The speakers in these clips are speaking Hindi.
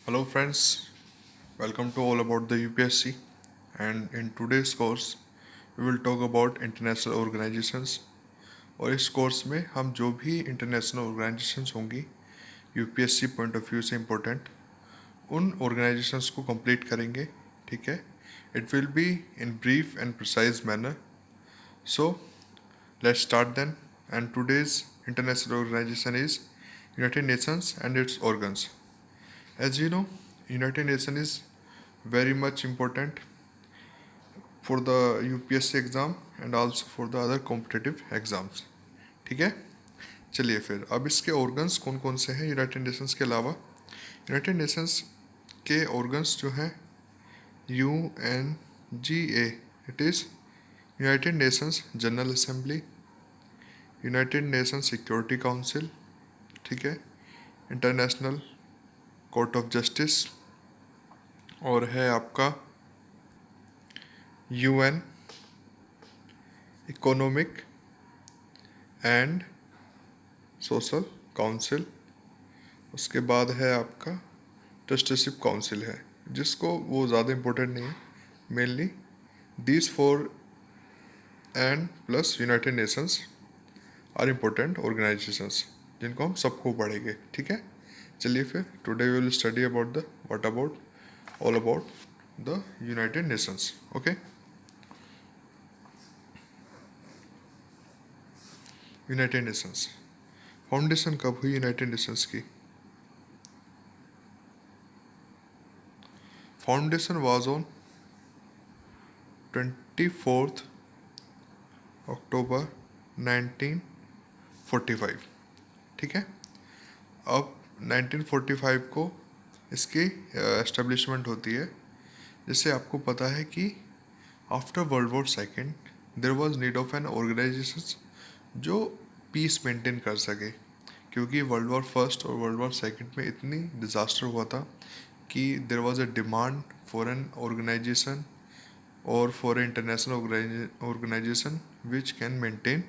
Hello friends, welcome to All About the UPSC, and in today's course we will talk about international organizations। और इस कोर्स में हम जो भी इंटरनेशनल ऑर्गेनाइजेशंस होंगी यूपीएससी पॉइंट ऑफ व्यू से इम्पोर्टेंट उन ऑर्गेनाइजेशंस को कंप्लीट करेंगे। ठीक है, it will be in brief and precise manner. So let's start then. And today's international organisation is United Nations and its organs। As you know, United Nations is very much important for the UPSC exam and also for the other competitive exams। ठीक है, चलिए फिर अब इसके ऑर्गन्स कौन कौन से हैं यूनाइटेड नेशंस के अलावा। यूनाइटेड नेशंस के ऑर्गन्स जो हैं UNGA, it is United Nations general assembly, United Nations security council, ठीक है, इंटरनेशनल कोर्ट ऑफ जस्टिस, और है आपका UN economic and social council. उसके बाद है आपका ट्रस्टीशिप काउंसिल है, जिसको वो ज़्यादा इम्पोर्टेंट नहीं है। Mainly these four and plus United Nations are important organisations जिनको हम सबको पढ़ेंगे। ठीक है, चलिए फिर today we will study about the what about all about the United Nations. Okay, United Nations foundation कब हुई यूनाइटेड नेशंस की? Foundation was on 24 October 1945। ठीक है, अब 1945 को इसकी एस्टेब्लिशमेंट होती है। जैसे आपको पता है कि after world war second there was need of an organisation जो पीस मेंटेन कर सके, क्योंकि वर्ल्ड वॉर फर्स्ट और वर्ल्ड वॉर सेकेंड में इतनी डिज़ास्टर हुआ था कि there was a demand for an organisation और for international organisation which can maintain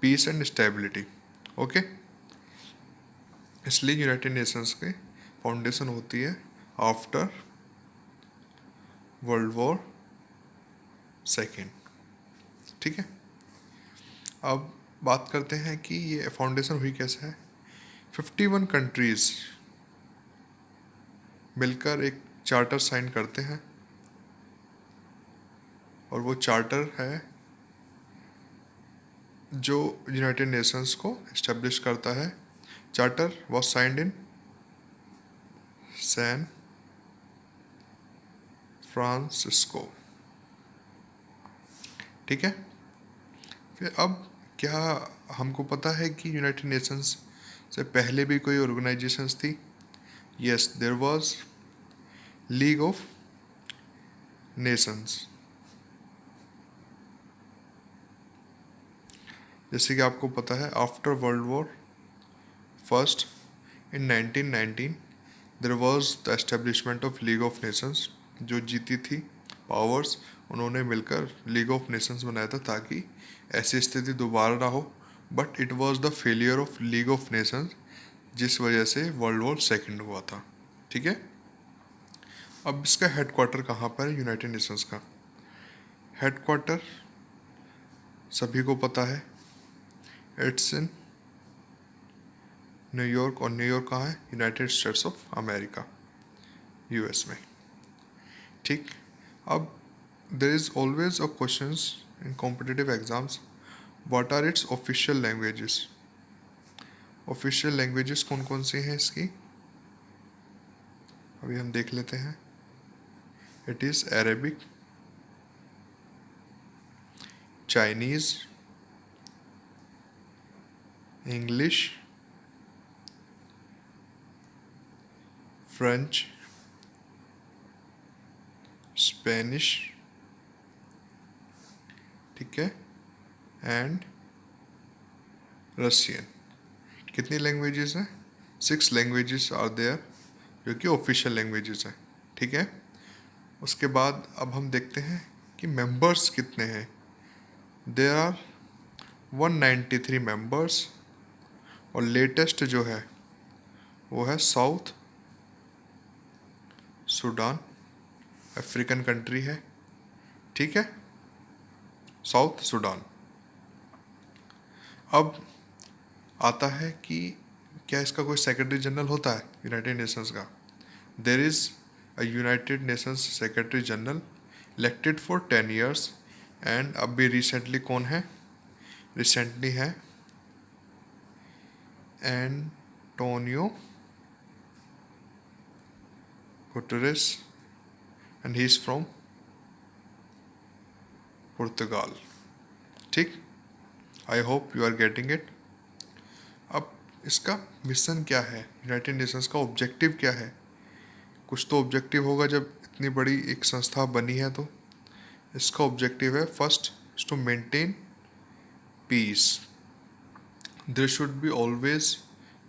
peace and stability. Okay, इसलिए यूनाइटेड नेशंस के फाउंडेशन होती है आफ्टर वर्ल्ड वॉर सेकेंड। ठीक है, अब बात करते हैं कि ये फाउंडेशन हुई कैसे है। 51 कंट्रीज मिलकर एक चार्टर साइन करते हैं, और वो चार्टर है जो यूनाइटेड नेशंस को इस्टेब्लिश करता है। Charter was signed in San Francisco. ठीक है, फिर अब क्या हमको पता है कि यूनाइटेड नेशंस से पहले भी कोई ऑर्गेनाइजेशंस थी? Yes, there was League of Nations. जैसे कि आपको पता है after world war first in 1919 there was the establishment of League of Nations. जो जीती थी पावर्स, उन्होंने मिलकर लीग ऑफ नेशंस बनाया था ताकि ऐसी स्थिति दोबारा ना हो। But it was the failure of League of Nations, जिस वजह से वर्ल्ड वॉर सेकेंड हुआ था। ठीक है, अब इसका हेडक्वार्टर कहाँ पर है यूनाइटेड नेशंस का? हेडक्वार्टर सभी को पता है, इट्स इन न्यूयॉर्क। और न्यूयॉर्क कहाँ है? United States of America, US में। ठीक, अब there is always a questions in competitive exams, what are its official languages. Official languages कौन कौन सी हैं इसकी, अभी हम देख लेते हैं। It is Arabic, Chinese, English, French, Spanish, ठीक है, एंड रशियन। कितनी लैंग्वेजेस हैं? 6 लैंग्वेजेस आर देयर जो कि ऑफिशियल लैंग्वेजेस हैं। ठीक है, उसके बाद अब हम देखते हैं कि मेंबर्स कितने हैं। देयर आर 193 मेंबर्स, और लेटेस्ट जो है वो है साउथ सूडान अफ्रीकन कंट्री है, ठीक है, साउथ सूडान। अब आता है कि क्या इसका कोई सेक्रेटरी जनरल होता है यूनाइटेड नेशंस का? There is a United Nations secretary general elected for 10 years. And अभी रिसेंटली कौन है? रिसेंटली है Antonio Guterres and he is from Portugal, ठीक। I hope you are getting it. अब इसका मिशन क्या है, यूनाइटेड नेशंस का ऑब्जेक्टिव क्या है? कुछ तो ऑब्जेक्टिव होगा जब इतनी बड़ी एक संस्था बनी है। तो इसका ऑब्जेक्टिव है, first to maintain peace. There should be always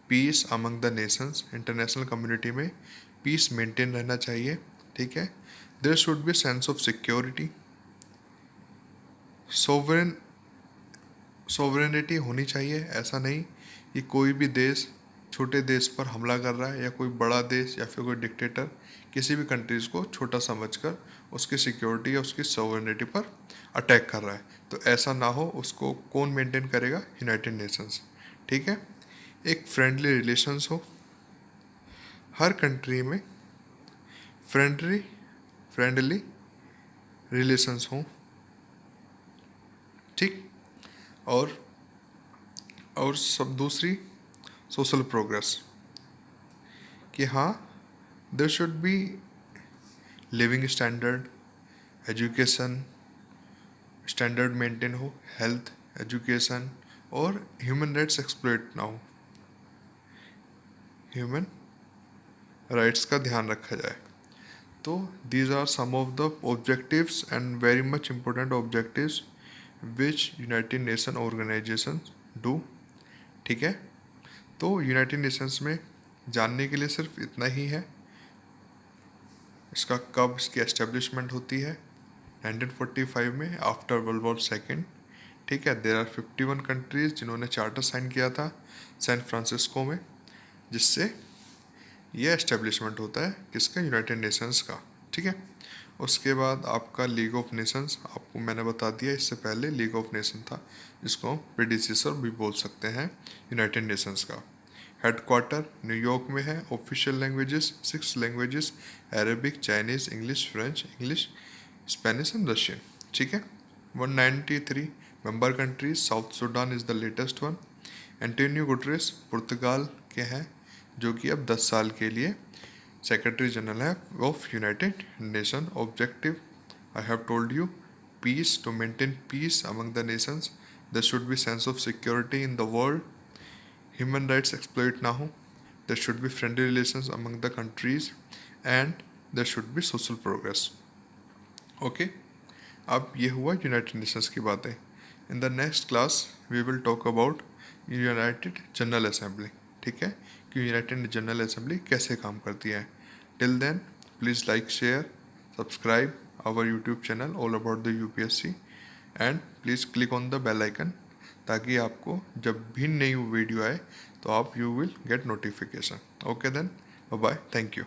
peace among the nations. International community में पीस मेंटेन रहना चाहिए, ठीक है। There should be sense of security. Sovereignty होनी चाहिए। ऐसा नहीं कि कोई भी देश छोटे देश पर हमला कर रहा है, या कोई बड़ा देश या फिर कोई डिक्टेटर किसी भी कंट्रीज़ को छोटा समझकर उसकी सिक्योरिटी या उसकी सोवरेनिटी पर अटैक कर रहा है। तो ऐसा ना हो, उसको कौन मेंटेन करेगा? यूनाइटेड नेशंस, ठीक है। एक फ्रेंडली रिलेशंस हो, हर कंट्री में फ्रेंडली रिलेशंस हों, ठीक। और सब दूसरी सोशल प्रोग्रेस, कि हाँ there should be living standard, education standard maintain हो, हेल्थ, एजुकेशन, और ह्यूमन राइट्स एक्सप्लॉइट ना हो, ह्यूमन राइट्स का ध्यान रखा जाए। तो these are some of the objectives and very much important objectives which United Nation organisation do, ठीक है। तो यूनाइटेड नेशंस में जानने के लिए सिर्फ इतना ही है। इसका कब इसकी एस्टेब्लिशमेंट होती है? 1945 में, आफ्टर वर्ल्ड वॉर सेकेंड, ठीक है। देर आर 51 कंट्रीज जिन्होंने चार्टर साइन किया था सैन फ्रांसिस्को में, जिससे ये एस्टेब्लिशमेंट होता है किसका? यूनाइटेड नेशंस का, ठीक है। उसके बाद आपका लीग ऑफ नेशंस, आपको मैंने बता दिया इससे पहले लीग ऑफ नेशन था, जिसको हम प्रीडिसेसर भी बोल सकते हैं यूनाइटेड नेशंस का। हेडक्वार्टर न्यूयॉर्क में है। Official languages 6 languages, Arabic, Chinese, English, French, English, Spanish and Russian, ठीक है। 193 member countries, South Sudan is the latest one. Antonio Guterres Portugal के हैं, जो कि अब 10 साल के लिए सेक्रेटरी जनरल है of United Nation. Objective I have told you, peace, to maintain peace among the nations. There should be sense of security in the world, human rights exploit ना हो, there should be friendly relations among the countries, and there should be social progress, okay. अब ये हुआ यूनाइटेड नेशंस की बातें। In the next class we will talk about United General Assembly, ठीक है, कि यूनाइटेड जनरल असेंबली कैसे काम करती है। Till then please like, share, subscribe our YouTube channel all about the UPSC, and please click on the bell icon, ताकि आपको जब भी नई वीडियो आए तो आप you will get notification. Okay then, bye bye, thank you.